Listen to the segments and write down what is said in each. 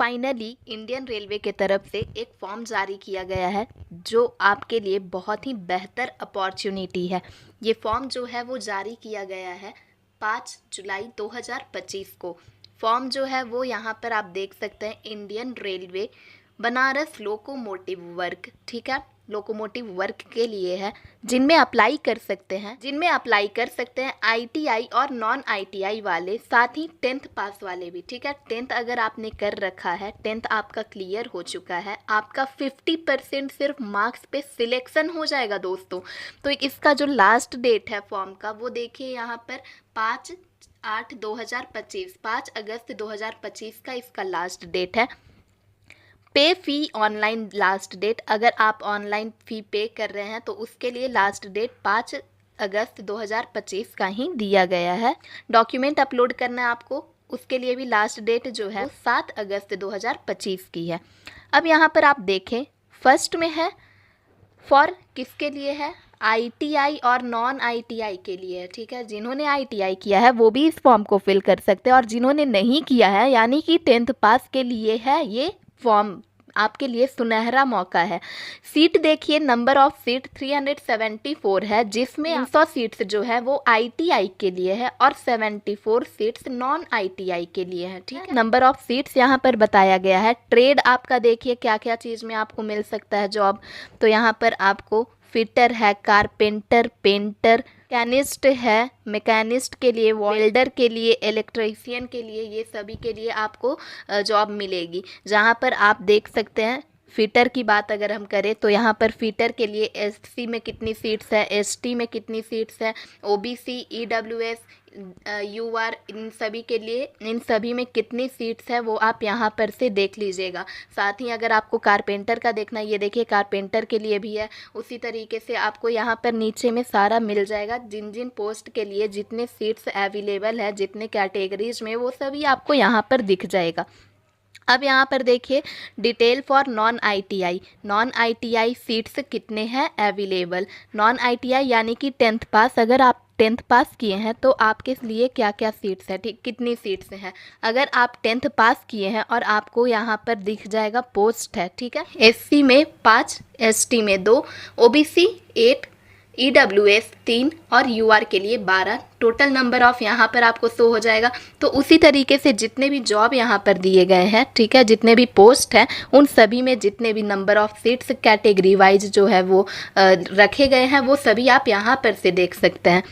Finally Indian railway के तरफ से एक फॉर्म जारी किया गया है जो आपके लिए बहुत ही बेहतर अपॉर्चुनिटी है। ये फॉर्म जो है वो जारी किया गया है 5 जुलाई 2025 को। फॉर्म जो है वो यहाँ पर आप देख सकते हैं, Indian railway Banaras locomotive work, ठीक है, लोकोमोटिव वर्क के लिए है, जिनमें अप्लाई कर सकते हैं आईटीआई और नॉन आईटीआई वाले, साथ ही 10th पास वाले भी, ठीक है। 10th अगर आपने कर रखा है, 10th आपका क्लियर हो चुका है, आपका 50% सिर्फ मार्क्स पे सिलेक्शन हो जाएगा दोस्तों। तो इसका जो लास्ट डेट है फॉर्म का वो देखिए यहाँ पर 5 अगस्त 2025 का इसका लास्ट डेट है। पे फ़ी ऑनलाइन लास्ट डेट, अगर आप ऑनलाइन फ़ी पे कर रहे हैं तो उसके लिए लास्ट डेट 5 अगस्त 2025 का ही दिया गया है। डॉक्यूमेंट अपलोड करना है आपको, उसके लिए भी लास्ट डेट जो है 7 अगस्त 2025 की है। अब यहाँ पर आप देखें, फर्स्ट में है फॉर किसके लिए है, आईटीआई और नॉन आईटीआई के लिए है, ठीक है। जिन्होंने आईटीआई किया है वो भी इस फॉर्म को फिल कर सकते हैं, और जिन्होंने नहीं किया है यानी कि 10th पास के लिए है ये फॉर्म, आपके लिए सुनहरा मौका है। सीट देखिए, नंबर ऑफ सीट 374 है, जिसमें 100 सीट्स जो है वो आईटीआई के लिए है और 74 सीट्स नॉन आईटीआई के लिए है, ठीक है। नंबर ऑफ सीट्स यहाँ पर बताया गया है। ट्रेड आपका देखिए क्या क्या चीज़ में आपको मिल सकता है जॉब, तो यहाँ पर आपको फिटर है, कारपेंटर, पेंटर, मैकेनिस्ट है, मैकेनिस्ट के लिए, वेल्डर के लिए, इलेक्ट्रीशियन के लिए, ये सभी के लिए आपको जॉब मिलेगी। जहाँ पर आप देख सकते हैं फ़िटर की बात अगर हम करें तो यहाँ पर फ़िटर के लिए एससी में कितनी सीट्स है, एसटी में कितनी सीट्स है, ओबीसी, ईडब्ल्यूएस, यूआर, इन सभी के लिए, इन सभी में कितनी सीट्स है वो आप यहाँ पर से देख लीजिएगा। साथ ही अगर आपको कारपेंटर का देखना है, ये देखिए कारपेंटर के लिए भी है, उसी तरीके से आपको यहाँ पर नीचे में सारा मिल जाएगा, जिन जिन पोस्ट के लिए जितने सीट्स अवेलेबल है, जितने कैटेगरीज में, वो सभी आपको यहाँ पर दिख जाएगा। अब यहाँ पर देखिए detail for non ITI seats कितने हैं अवेलेबल। नॉन आईटीआई यानी कि 10th पास, अगर आप 10th पास किए हैं तो आपके लिए क्या क्या सीट्स हैं, ठीक, कितनी सीट्स हैं। अगर आप 10th पास किए हैं और आपको यहाँ पर दिख जाएगा पोस्ट है, ठीक है। एससी में 5, एसटी में 2, ओबीसी 8, ईडब्ल्यूएस 3 और यूआर के लिए 12, टोटल नंबर ऑफ यहाँ पर आपको शो हो जाएगा। तो उसी तरीके से जितने भी जॉब यहाँ पर दिए गए हैं, ठीक है, जितने भी पोस्ट हैं, उन सभी में जितने भी number of seats category wise जो है वो रखे गए हैं, वो सभी आप यहाँ पर से देख सकते हैं।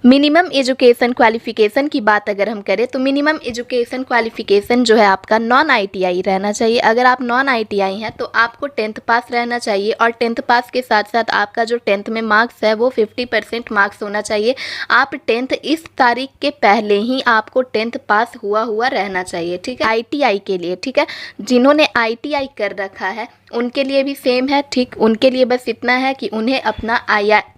मिनिमम एजुकेशन क्वालिफिकेशन की बात अगर हम करें तो मिनिमम एजुकेशन क्वालिफिकेशन जो है आपका नॉन आईटीआई रहना चाहिए। अगर आप नॉन आईटीआई हैं तो आपको 10th पास रहना चाहिए, और 10th पास के साथ साथ आपका जो 10th में मार्क्स है वो 50% मार्क्स होना चाहिए। आप 10th इस तारीख के पहले ही आपको 10th पास हुआ रहना चाहिए, ठीक है, आईटीआई के लिए, ठीक है। जिन्होंने आईटीआई कर रखा है उनके लिए भी सेम है, ठीक, उनके लिए बस इतना है कि उन्हें अपना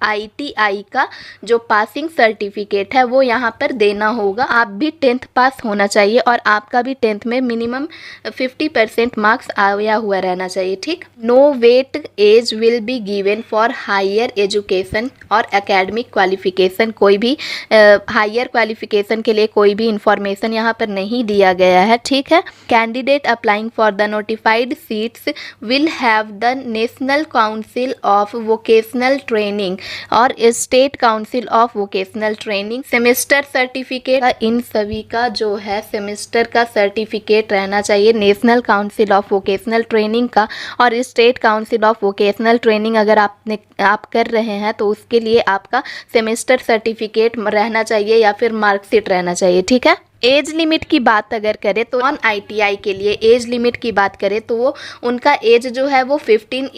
आईटीआई का जो पासिंग सर्टिफिकेट है वो यहाँ पर देना होगा। आप भी 10th पास होना चाहिए और आपका भी 10th में मिनिमम 50% मार्क्स आया हुआ रहना चाहिए, ठीक। No weightage will be given for higher education और एकेडमिक क्वालिफिकेशन, कोई भी हायर क्वालिफिकेशन के लिए कोई भी इंफॉर्मेशन यहाँ पर नहीं दिया गया है, ठीक है। Candidate applying for the notified seats will have the National Council of Vocational Training और state council of vocational training semester certificate, इन सभी का जो है सेमेस्टर का सर्टिफिकेट रहना चाहिए। National council of vocational training का और state council of vocational training अगर आप कर रहे हैं तो उसके लिए आपका सेमेस्टर सर्टिफिकेट रहना चाहिए या फिर मार्कशीट रहना चाहिए, ठीक है। एज लिमिट की बात अगर करें तो नॉन आईटीआई के लिए एज लिमिट की बात करें तो वो उनका एज जो है वो 15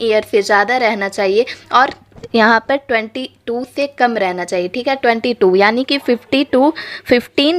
ईयर से ज़्यादा रहना चाहिए, और यहाँ पर 22 से कम रहना चाहिए, ठीक है। 22 यानी कि 15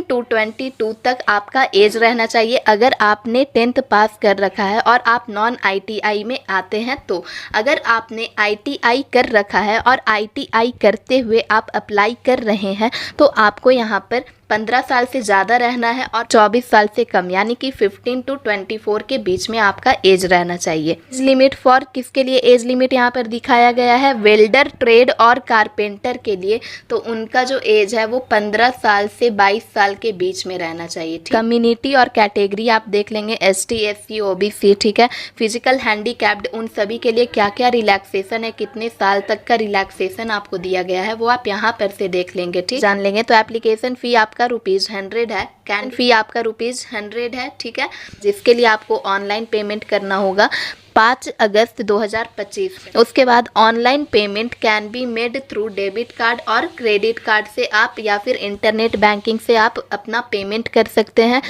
to 22 तक आपका एज रहना चाहिए अगर आपने 10th पास कर रखा है और आप नॉन आईटीआई में आते हैं। तो अगर आपने आईटीआई कर रखा है और आईटीआई करते हुए आप अप्लाई कर रहे हैं तो आपको यहाँ पर 15 साल से ज़्यादा रहना है और 24 साल से कम, यानी कि 15 to 24 के बीच में आपका एज रहना चाहिए। एज लिमिट फॉर किसके लिए एज लिमिट यहाँ पर दिखाया गया है? वेल्डर, ट्रेड और कारपेंटर के लिए। तो उनका जो एज है वो 15 साल से 22 साल के बीच में रहना चाहिए। कम्युनिटी और कैटेगरी आप देख लेंगे, ST, SC, OBC, ठीक है। फिजिकल हैंडीकैप्ड, उन सभी के लिए क्या क्या रिलैक्सेशन है, कितने साल तक का रिलैक्सेशन आपको दिया गया है वो आप यहाँ पर से देख लेंगे, ठीक, जान लेंगे। तो एप्लीकेशन फ़ी आपका ₹100 है, कैन फ़ी आपका ₹100 है, ठीक है, जिसके लिए आपको ऑनलाइन पेमेंट करना होगा 5 अगस्त 2025। उसके बाद online payment can be made through debit card और क्रेडिट कार्ड से आप या फिर इंटरनेट बैंकिंग से आप अपना पेमेंट कर सकते हैं।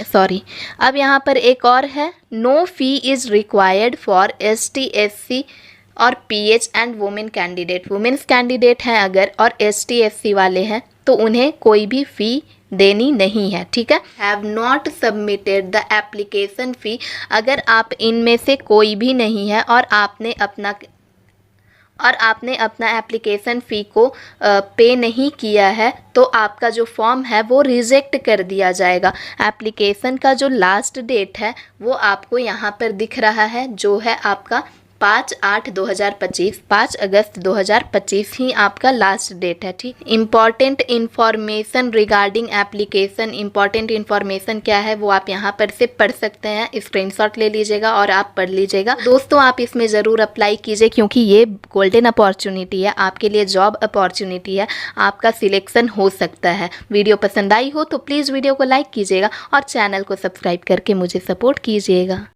अब यहाँ पर एक और है, no fee is required for ST, SC और PH and women candidate. Women's candidate हैं अगर और ST, SC वाले हैं तो उन्हें कोई भी फ़ी देनी नहीं है, ठीक है। Have not submitted the application fee, अगर आप इनमें से कोई भी नहीं है और आपने अपना एप्लीकेशन फ़ी को पे नहीं किया है तो आपका जो फॉर्म है वो रिजेक्ट कर दिया जाएगा। एप्लीकेशन का जो लास्ट डेट है वो आपको यहाँ पर दिख रहा है, जो है आपका 5/8/2025, 5 अगस्त 2025 ही आपका लास्ट डेट है, ठीक। Important information regarding application, important information क्या है वो आप यहाँ पर से पढ़ सकते हैं, स्क्रीनशॉट ले लीजिएगा और आप पढ़ लीजिएगा। दोस्तों आप इसमें ज़रूर अप्लाई कीजिए क्योंकि ये गोल्डन अपॉर्चुनिटी है, आपके लिए जॉब अपॉर्चुनिटी है, आपका सिलेक्शन हो सकता है। वीडियो पसंद आई हो तो प्लीज़ वीडियो को लाइक कीजिएगा और चैनल को सब्सक्राइब करके मुझे सपोर्ट कीजिएगा।